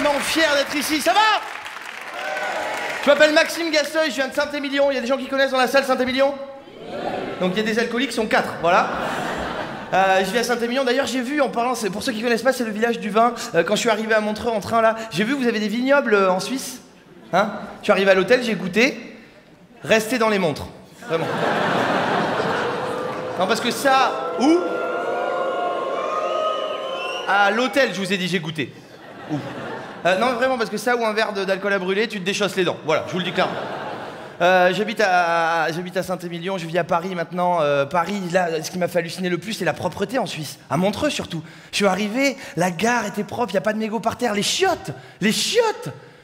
tellement fier d'être ici. Ça va? Je m'appelle Maxime Gasteuil, je viens de Saint-Émilion. Il y a des gens qui connaissent dans la salle Saint-Émilion? Donc il y a des alcooliques, ils sont 4, voilà. Je vis à Saint-Émilion. D'ailleurs, j'ai vu, en parlant, pour ceux qui connaissent pas, c'est le village du vin. Quand je suis arrivé à Montreux en train, là, j'ai vu, vous avez des vignobles en Suisse. Hein? Je suis arrivé à l'hôtel, j'ai goûté. Restez dans les montres. Vraiment. Non, parce que ça... Où? À l'hôtel, je vous ai dit, j'ai goûté. Où? Non, vraiment, parce que ça ou un verre d'alcool à brûler, tu te déchausses les dents. Voilà, je vous le dis clairement. J'habite à Saint-Émilion, je vis à Paris maintenant. Paris, là, ce qui m'a fait halluciner le plus, c'est la propreté en Suisse. À Montreux, surtout. Je suis arrivé, la gare était propre, il n'y a pas de mégots par terre. Les chiottes!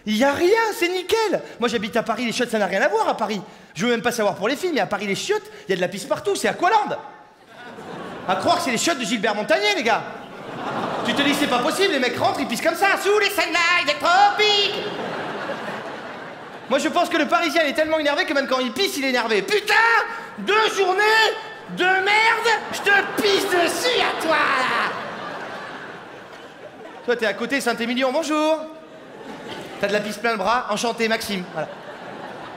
Il n'y a rien, c'est nickel. Moi, j'habite à Paris, les chiottes, ça n'a rien à voir à Paris. Je veux même pas savoir pour les filles, mais à Paris, les chiottes, il y a de la pisse partout, c'est Aqualand. À croire que c'est les chiottes de Gilbert Montagnier, les gars. Tu te dis, c'est pas possible, les mecs rentrent, ils pissent comme ça, sous les sunlights des tropiques. Moi, je pense que le Parisien est tellement énervé que même quand il pisse, il est énervé. Putain, 2 journées de merde, je te pisse dessus à toi, là. Toi, t'es à côté, Saint-Émilion, bonjour. T'as de la pisse plein le bras, enchanté, Maxime. Voilà.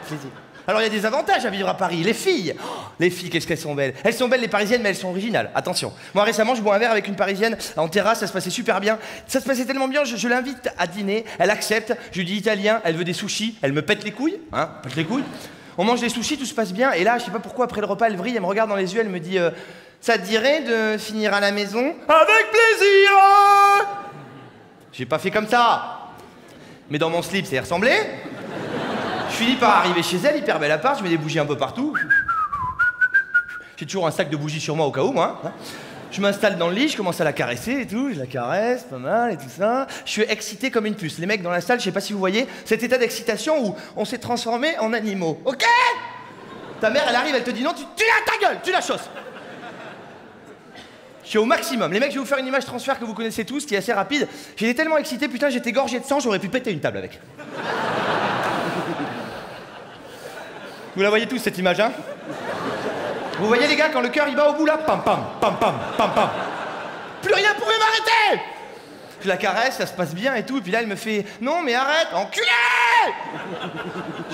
Plaisir. Alors, il y a des avantages à vivre à Paris. Les filles, les filles, qu'est-ce qu'elles sont belles. Elles sont belles, les Parisiennes, mais elles sont originales. Attention. Moi, récemment, je bois un verre avec une Parisienne en terrasse, ça se passait super bien. Ça se passait tellement bien, je l'invite à dîner, elle accepte, je lui dis italien, elle veut des sushis, elle me pète les couilles, hein, pète les couilles. On mange des sushis, tout se passe bien, et là, je sais pas pourquoi, après le repas, elle vrille, elle me regarde dans les yeux, elle me dit ça te dirait de finir à la maison? Avec plaisir. J'ai pas fait comme ça. Mais dans mon slip, ça y ressemblait. Je finis par arriver chez elle, hyper belle appart, je mets des bougies un peu partout. J'ai toujours un sac de bougies sur moi au cas où, moi. Hein. Je m'installe dans le lit, je commence à la caresser et tout, je la caresse, pas mal et tout ça. Je suis excité comme une puce. Les mecs dans la salle, je sais pas si vous voyez, cet état d'excitation où on s'est transformé en animaux. Ok? Ta mère, elle arrive, elle te dit non, tu la ta gueule, tu la chausses. Je suis au maximum. Les mecs, je vais vous faire une image transfert que vous connaissez tous, qui est assez rapide. J'étais tellement excité, putain, j'étais gorgé de sang, j'aurais pu péter une table avec. Vous la voyez tous, cette image, hein? Vous voyez, les gars, quand le cœur, il bat au bout, là, pam, pam, pam, pam, pam, pam. Plus rien pouvait m'arrêter! Je la caresse, ça se passe bien et tout, et puis là, elle me fait « Non, mais arrête, enculé !»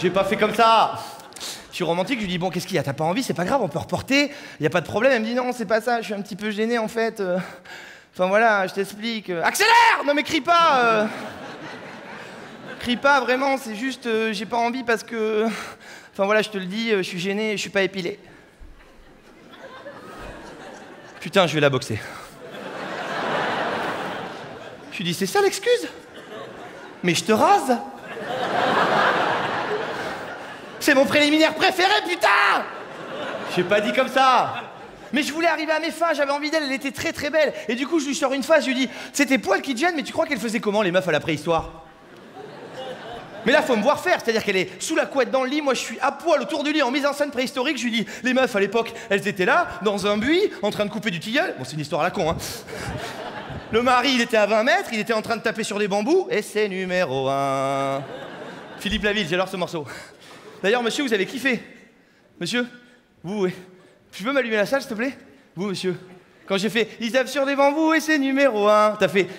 J'ai pas fait comme ça. Je suis romantique, je lui dis « Bon, qu'est-ce qu'il y a? T'as pas envie? C'est pas grave, on peut reporter. Y a pas de problème. » Elle me dit « Non, c'est pas ça, je suis un petit peu gêné, en fait. Enfin, voilà, je t'explique. Accélère! Non, mais crie pas Crie pas, vraiment, c'est juste, j'ai pas envie parce que... Enfin voilà, je te le dis, je suis gêné, je suis pas épilé. Putain, je vais la boxer. Je lui dis, c'est ça l'excuse? Mais je te rase. C'est mon préliminaire préféré, putain! J'ai pas dit comme ça. Mais je voulais arriver à mes fins, j'avais envie d'elle, elle était très très belle. Et du coup, je lui sors une phrase, je lui dis, c'est tes poils qui te gênent, mais tu crois qu'elle faisait comment, les meufs à la préhistoire? Mais là, faut me voir faire, c'est-à-dire qu'elle est sous la couette dans le lit, moi je suis à poil autour du lit en mise en scène préhistorique, je lui dis, les meufs à l'époque, elles étaient là, dans un buis, en train de couper du tilleul. Bon, c'est une histoire à la con, hein. Le mari, il était à 20 mètres, il était en train de taper sur des bambous, et c'est numéro 1. Philippe Laville, j'adore ce morceau. D'ailleurs, monsieur, vous avez kiffé. Monsieur, vous, oui. Tu peux m'allumer la salle, s'il te plaît? Vous, monsieur. Quand j'ai fait, ils tapent sur des bambous, et c'est numéro 1, t'as fait...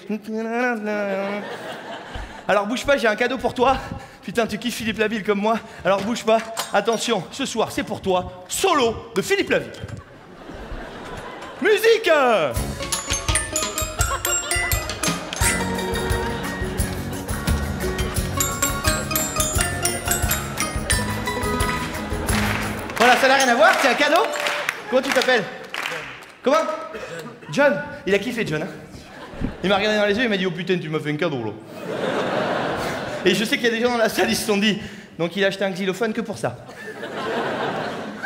Alors bouge pas, j'ai un cadeau pour toi. Putain, tu kiffes Philippe Laville comme moi. Alors bouge pas. Attention, ce soir, c'est pour toi. Solo de Philippe Laville. Musique! Voilà, ça n'a rien à voir, c'est un cadeau. Comment tu t'appelles? Comment? John. Il a kiffé, John. Hein? Il m'a regardé dans les yeux, il m'a dit, oh putain, tu m'as fait un cadeau, là. Et je sais qu'il y a des gens dans la salle, ils se sont dit, donc il a acheté un xylophone que pour ça.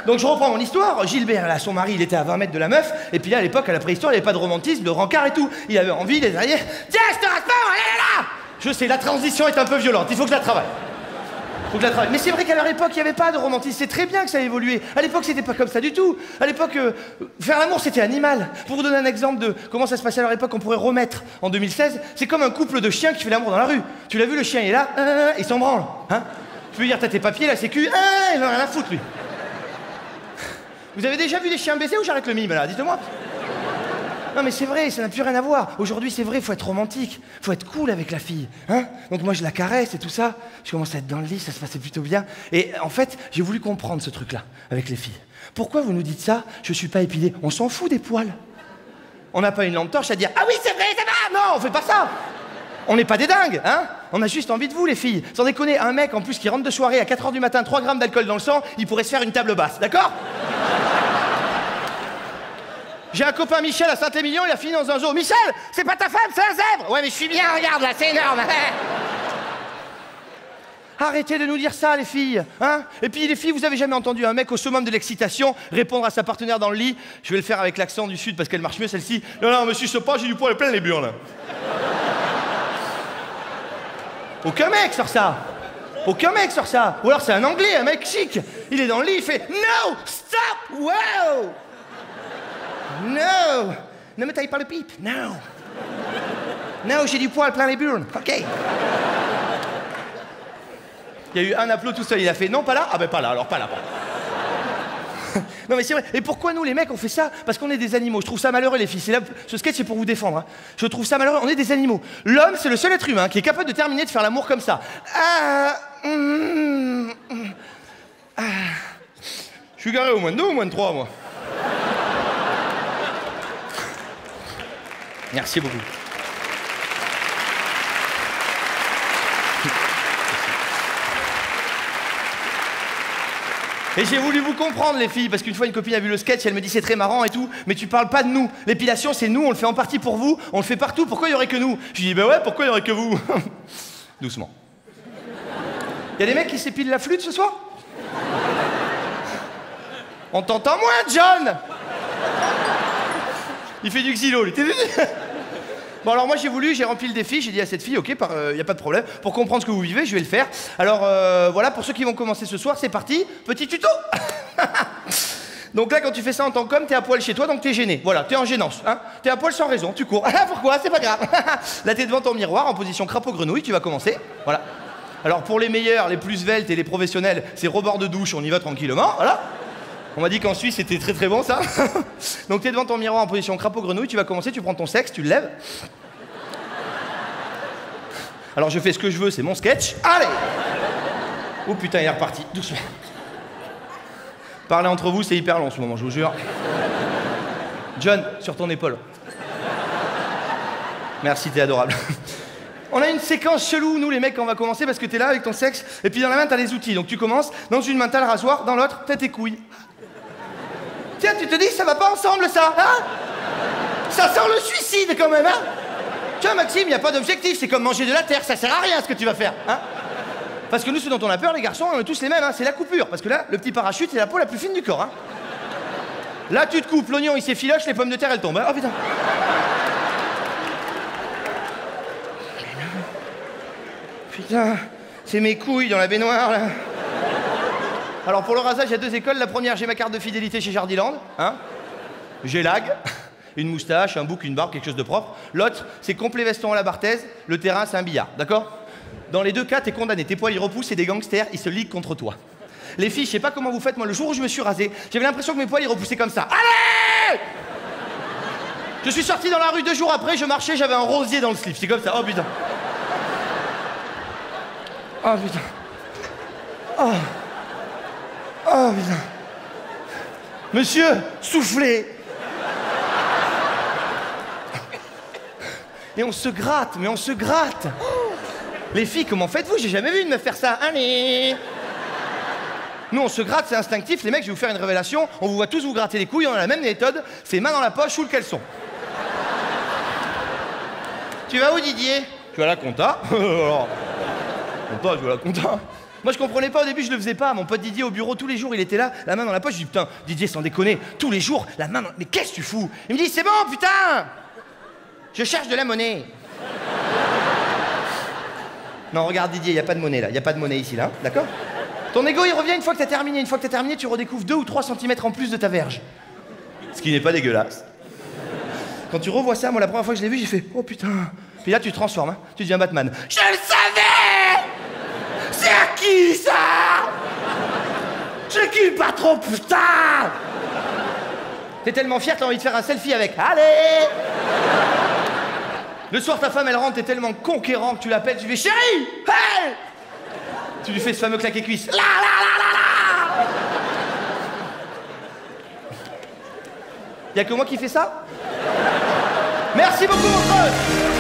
Donc je reprends mon histoire. Gilbert, là, son mari, il était à 20 mètres de la meuf, et puis là, à l'époque, à la préhistoire, il n'y avait pas de romantisme, de rencard et tout. Il avait envie, les derrière, tiens, je te rate pas, allez là! Je sais, la transition est un peu violente, il faut que je la travaille. Mais c'est vrai qu'à leur époque, il n'y avait pas de romantisme. C'est très bien que ça a évolué. À l'époque, c'était pas comme ça du tout. À l'époque, faire l'amour, c'était animal. Pour vous donner un exemple de comment ça se passait à leur époque, on pourrait remettre en 2016, c'est comme un couple de chiens qui fait l'amour dans la rue. Tu l'as vu, le chien, il est là, il s'en branle. Hein? Tu veux dire, t'as tes papiers, la sécu, il en a rien à foutre, lui. Vous avez déjà vu des chiens baiser ou j'arrête le mime, là? Dites-moi. Non mais c'est vrai, ça n'a plus rien à voir. Aujourd'hui c'est vrai, faut être romantique, faut être cool avec la fille. Hein, donc moi je la caresse et tout ça. Je commence à être dans le lit, ça se passait plutôt bien. Et en fait, j'ai voulu comprendre ce truc-là avec les filles. Pourquoi vous nous dites ça? Je suis pas épilé. On s'en fout des poils. On n'a pas une lampe torche à dire « Ah oui, c'est vrai, ça va !» Non, on fait pas ça. On n'est pas des dingues, hein. On a juste envie de vous, les filles. Sans déconner, un mec en plus qui rentre de soirée à 4h du matin, 3 grammes d'alcool dans le sang, il pourrait se faire une table basse, d'accord? J'ai un copain Michel à Saint-Émilion, il a fini dans un zoo. Michel, c'est pas ta femme, c'est un zèbre. Ouais, mais je suis bien, regarde là, c'est énorme. Arrêtez de nous dire ça, les filles, hein. Et puis, les filles, vous avez jamais entendu un mec au summum de l'excitation répondre à sa partenaire dans le lit? Je vais le faire avec l'accent du sud parce qu'elle marche mieux, celle-ci. Non, non, me suce pas, j'ai du poil plein les burnes. Aucun mec sort ça. Aucun mec sort ça. Ou alors c'est un anglais, un mec chic. Il est dans le lit, il fait No, stop, wow. No. Ne me taille pas le pipe. No. No, j'ai du poil plein les burnes. OK. Il y a eu un applaud tout seul. Il a fait non, pas là. Ah ben pas là, alors pas là. Non mais c'est vrai. Et pourquoi nous les mecs on fait ça? Parce qu'on est des animaux. Je trouve ça malheureux les filles. C'est là, ce sketch c'est pour vous défendre. Hein. Je trouve ça malheureux. On est des animaux. L'homme c'est le seul être humain qui est capable de terminer de faire l'amour comme ça. Je suis garé au moins de 2 ou au moins de 3 moi. Merci beaucoup. Et j'ai voulu vous comprendre les filles, parce qu'une fois une copine a vu le sketch, elle me dit c'est très marrant et tout, mais tu parles pas de nous. L'épilation c'est nous, on le fait en partie pour vous, on le fait partout, pourquoi il y aurait que nous? Je lui dis bah ouais, pourquoi il y aurait que vous? Doucement. Y a des mecs qui s'épilent la flûte ce soir? On t'entend moins, John. Il fait du xylo, lui. Bon alors moi j'ai rempli le défi, j'ai dit à cette fille, ok, y a pas de problème, pour comprendre ce que vous vivez, je vais le faire. Alors voilà, pour ceux qui vont commencer ce soir, c'est parti, petit tuto. Donc là quand tu fais ça en tant qu'homme, t'es à poil chez toi, donc t'es gêné. Voilà, t'es en gênance, hein. T'es à poil sans raison, tu cours. Pourquoi? C'est pas grave. Là t'es devant ton miroir, en position crapaud grenouille, tu vas commencer. Voilà. Alors pour les meilleurs, les plus sveltes et les professionnels, c'est rebord de douche, on y va tranquillement, voilà. On m'a dit qu'en Suisse c'était très très bon ça. Donc t'es devant ton miroir en position crapaud grenouille, tu vas commencer, tu prends ton sexe, tu le lèves. Alors je fais ce que je veux, c'est mon sketch. Allez. Oh putain, il est reparti, doucement. Parlez entre vous, c'est hyper long en ce moment, je vous jure. John, sur ton épaule. Merci, t'es adorable. On a une séquence chelou, nous les mecs, quand on va commencer, parce que t'es là avec ton sexe, et puis dans la main t'as les outils. Donc tu commences, dans une main t'as le rasoir, dans l'autre t'as tes couilles. Tiens, tu te dis, ça va pas ensemble ça, hein? Ça sent le suicide quand même, hein? Tu vois Maxime, y a pas d'objectif, c'est comme manger de la terre, ça sert à rien ce que tu vas faire, hein? Parce que nous, ce dont on a peur, les garçons, on est tous les mêmes, hein, c'est la coupure. Parce que là, le petit parachute, c'est la peau la plus fine du corps, hein. Là, tu te coupes, l'oignon il s'effiloche, les pommes de terre elles tombent, hein? Oh putain. Putain, c'est mes couilles dans la baignoire, là. Alors, pour le rasage, il y a 2 écoles. La première, j'ai ma carte de fidélité chez Jardiland, hein. J'ai lag, une moustache, un bouc, une barbe, quelque chose de propre. L'autre, c'est complet veston à la Barthez. Le terrain, c'est un billard, d'accord? Dans les 2 cas, t'es condamné. Tes poils, ils repoussent, c'est des gangsters, ils se liguent contre toi. Les filles, je sais pas comment vous faites, moi, le jour où je me suis rasé, j'avais l'impression que mes poils, ils repoussaient comme ça. Allez! Je suis sorti dans la rue 2 jours après, je marchais, j'avais un rosier dans le slip. C'est comme ça, oh putain. Oh putain. Oh. Oh putain. Monsieur, soufflez. Et on se gratte, mais on se gratte. Les filles, comment faites-vous? J'ai jamais vu une meuf faire ça. Allez. Nous, on se gratte, c'est instinctif. Les mecs, je vais vous faire une révélation. On vous voit tous vous gratter les couilles, on a la même méthode. C'est main dans la poche ou le caleçon. Tu vas où, Didier? Tu vas à la compta. Alors, compta, je vais à la compta. Moi, je comprenais pas au début, je le faisais pas. Mon pote Didier au bureau, tous les jours, il était là, la main dans la poche. Je dis, putain, Didier, sans déconner, tous les jours, la main dans... Mais qu'est-ce que tu fous? Il me dit, c'est bon, putain. Je cherche de la monnaie. Non, regarde Didier, il n'y a pas de monnaie là, il n'y a pas de monnaie ici là, d'accord? Ton ego il revient une fois que t'as terminé, une fois que t'as terminé, tu redécouvres 2 ou 3 centimètres en plus de ta verge. Ce qui n'est pas dégueulasse. Quand tu revois ça, moi la première fois que je l'ai vu, j'ai fait oh putain. Puis là tu te transformes, hein, tu deviens Batman. Je le savais! C'est à qui ça? C'est qui le patron, putain? T'es tellement fier, t'as envie de faire un selfie avec. Allez! Le soir, ta femme, elle rentre, t'es tellement conquérant que tu l'appelles, tu fais chérie! Hey! Tu lui fais ce fameux claquet cuisse. La la la la la! Y'a que moi qui fais ça? Merci beaucoup, mon frère!